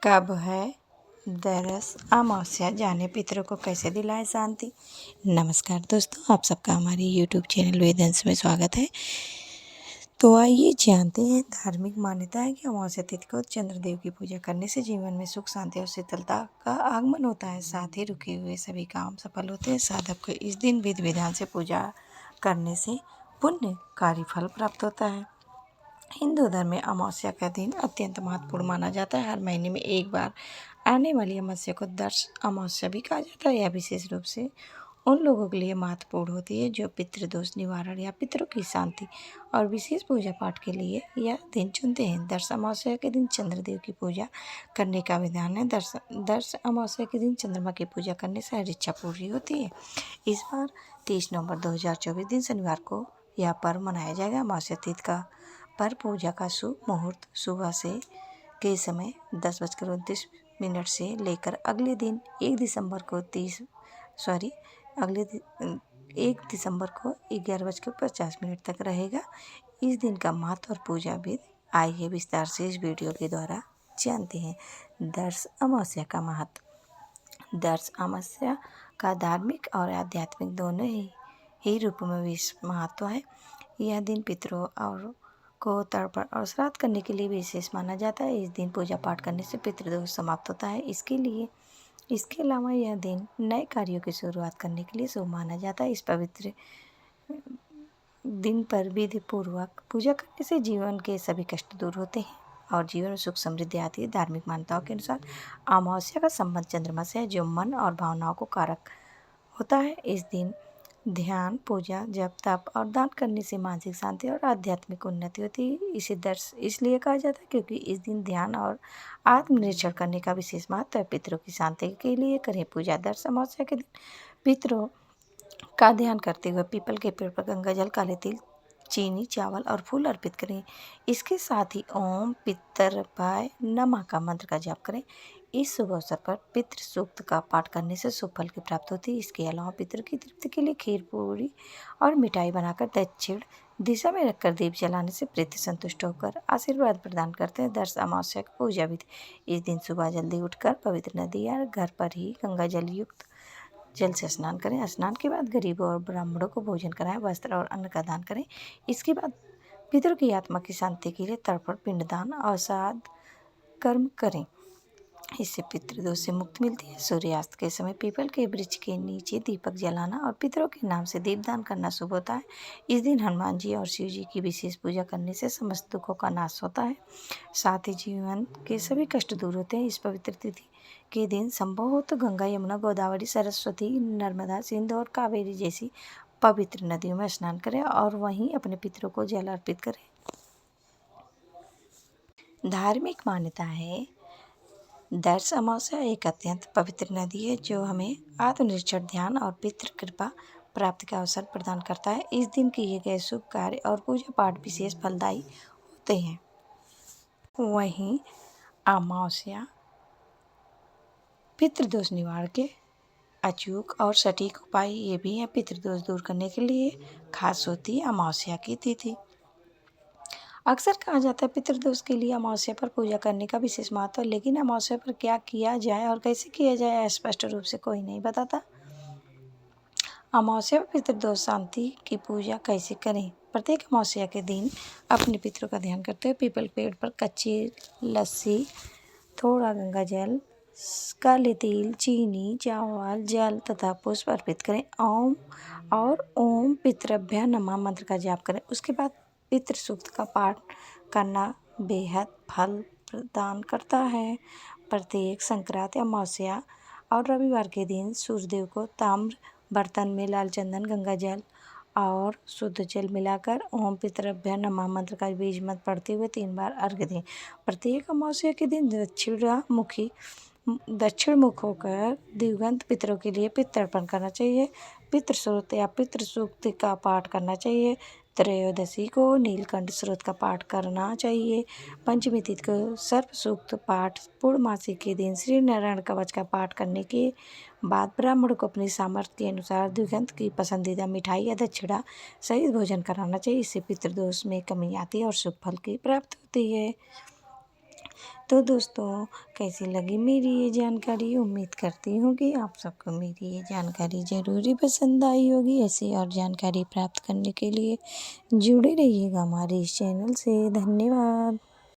कब है दरस अमावस्या, जाने पितरों को कैसे दिलाए शांति। नमस्कार दोस्तों, आप सबका हमारे यूट्यूब चैनल वेदंश में स्वागत है। तो आइए जानते हैं, धार्मिक मान्यता है कि अमावस्या तिथि को चंद्रदेव की पूजा करने से जीवन में सुख शांति और शीतलता का आगमन होता है। साथ ही रुके हुए सभी काम सफल होते हैं। साधक को इस दिन विधि विधान से पूजा करने से पुण्यकारी फल प्राप्त होता है। हिंदू धर्म में अमावस्या का दिन अत्यंत महत्वपूर्ण माना जाता है। हर महीने में एक बार आने वाली अमावस्या को दर्श अमावस्या भी कहा जाता है। यह विशेष रूप से उन लोगों के लिए महत्वपूर्ण होती है जो पितृदोष निवारण या पितरों की शांति और विशेष पूजा पाठ के लिए यह दिन चुनते हैं। दर्श अमावस्या के दिन चंद्रदेव की पूजा करने का विधान है। दर्श अमावस्या के दिन चंद्रमा की पूजा करने से हर इच्छा पूरी होती है। इस बार 30 नवंबर 2024 दिन शनिवार को यह पर्व मनाया जाएगा। अमावस्या तिथि का पर पूजा का शुभ मुहूर्त सुबह से के समय 10:29 से लेकर अगले दिन 1 दिसंबर को 11:50 तक रहेगा। इस दिन का महत्व और पूजा विधि आइए विस्तार से इस वीडियो के द्वारा जानते हैं। दर्श अमावस्या का महत्व। दर्श अमावस्या का धार्मिक और आध्यात्मिक दोनों ही रूपों में महत्व है। यह दिन पितरों और को तर्पण और श्राद्ध करने के लिए विशेष माना जाता है। इस दिन पूजा पाठ करने से पितृदोष समाप्त होता है। इसके अलावा यह दिन नए कार्यों की शुरुआत करने के लिए शुभ माना जाता है। इस पवित्र दिन पर विधि पूर्वक पूजा करने से जीवन के सभी कष्ट दूर होते हैं और जीवन में सुख समृद्धि आती है। धार्मिक मान्यताओं के अनुसार अमावस्या का संबंध चंद्रमा से है, जो मन और भावनाओं को कारक होता है। इस दिन ध्यान, पूजा, जप, तप और दान करने से मानसिक शांति और आध्यात्मिक उन्नति होती है। इसे दर्श इसलिए कहा जाता है क्योंकि इस दिन ध्यान और आत्मनिरीक्षण करने का विशेष महत्व है। पितरों की शांति के लिए करें पूजा। दर्श अमावस्या के दिन पितरों का ध्यान करते हुए पीपल के पेड़ पर गंगा जल, काले तिल, चीनी, चावल और फूल अर्पित करें। इसके साथ ही ओम पितृभ्याय नमः का मंत्र का जाप करें। इस शुभ अवसर पर पितृ सूक्त का पाठ करने से शुभ फल की प्राप्ति होती है। इसके अलावा पितरों की तृप्ति के लिए खीर, पूरी और मिठाई बनाकर दक्षिण दिशा में रखकर दीप जलाने से प्रीति संतुष्ट होकर आशीर्वाद प्रदान करते हैं। दर्श अमावस्या की पूजा विधि। इस दिन सुबह जल्दी उठकर पवित्र नदी या घर पर ही गंगा जल युक्त जल से स्नान करें। स्नान के बाद गरीबों और ब्राह्मणों को भोजन कराएं, वस्त्र और अन्न का दान करें। इसके बाद पितरों की आत्मा की शांति के लिए तर्पण, पिंडदान और श्राद्ध कर्म करें। इससे पितृदोष से मुक्ति मिलती है। सूर्यास्त के समय पीपल के वृक्ष के नीचे दीपक जलाना और पितरों के नाम से दीपदान करना शुभ होता है। इस दिन हनुमान जी और शिव जी की विशेष पूजा करने से समस्त दुखों का नाश होता है। साथ ही जीवन के सभी कष्ट दूर होते हैं। इस पवित्र तिथि के दिन संभव हो तो गंगा, यमुना, गोदावरी, सरस्वती, नर्मदा, सिंधु और कावेरी जैसी पवित्र नदियों में स्नान करें और वहीं अपने पितरों को जल अर्पित करें। धार्मिक मान्यता है, दर्श अमावस्या एक अत्यंत पवित्र नदी है जो हमें आत्मनिरीक्षण, ध्यान और पितृ कृपा प्राप्ति का अवसर प्रदान करता है। इस दिन किए गए शुभ कार्य और पूजा पाठ विशेष फलदायी होते हैं। वहीं अमावस्या पितृदोष निवारण के अचूक और सटीक उपाय ये भी हैं। पितृदोष दूर करने के लिए खास होती है अमावस्या की तिथि। अक्सर कहा जाता है पितृदोष के लिए अमावस्या पर पूजा करने का विशेष महत्व है, लेकिन अमावस्या पर क्या किया जाए और कैसे किया जाए स्पष्ट रूप से कोई नहीं बताता। अमावस्या पर पितृदोष शांति की पूजा कैसे करें। प्रत्येक अमावस्या के दिन अपने पितरों का ध्यान करते हुए पीपल पेड़ पर कच्ची लस्सी, थोड़ा गंगा जल, काले तिल, चीनी, चावल, जल तथा पुष्प अर्पित करें। ओम पितृभ्य नमः मंत्र का जाप करें। उसके बाद पितृ सूक्त का पाठ करना बेहद फल प्रदान करता है। प्रत्येक संक्रांति, अमावस्या और रविवार के दिन सूर्यदेव को ताम्र बर्तन में लाल चंदन, गंगा जल और शुद्ध जल मिलाकर ओम पितृभ्य नमः मंत्र का बीज मंत्र पढ़ते हुए 3 बार अर्घ्य दें। प्रत्येक अमावस्या के दिन दक्षिण मुख होकर दिवंगत पितरों के लिए पितृर्पण करना चाहिए। पितृ स्रोत या पितृ सूक्त का पाठ करना चाहिए। त्रयोदशी को नीलकंठ स्रोत का पाठ करना चाहिए। पंचमी तिथि को सर्प सूक्त पाठ, पूर्णमासी के दिन श्री नारायण कवच का पाठ करने के बाद ब्राह्मण को अपनी सामर्थ्य के अनुसार दिवंगत की पसंदीदा मिठाई या दक्षिणा सहित भोजन कराना चाहिए। इससे पितृदोष में कमी आती है और शुभ फल की प्राप्ति होती है। तो दोस्तों, कैसी लगी मेरी ये जानकारी? उम्मीद करती हूँ कि आप सबको मेरी ये जानकारी ज़रूर ही पसंद आई होगी। ऐसी और जानकारी प्राप्त करने के लिए जुड़े रहिएगा हमारे इस चैनल से। धन्यवाद।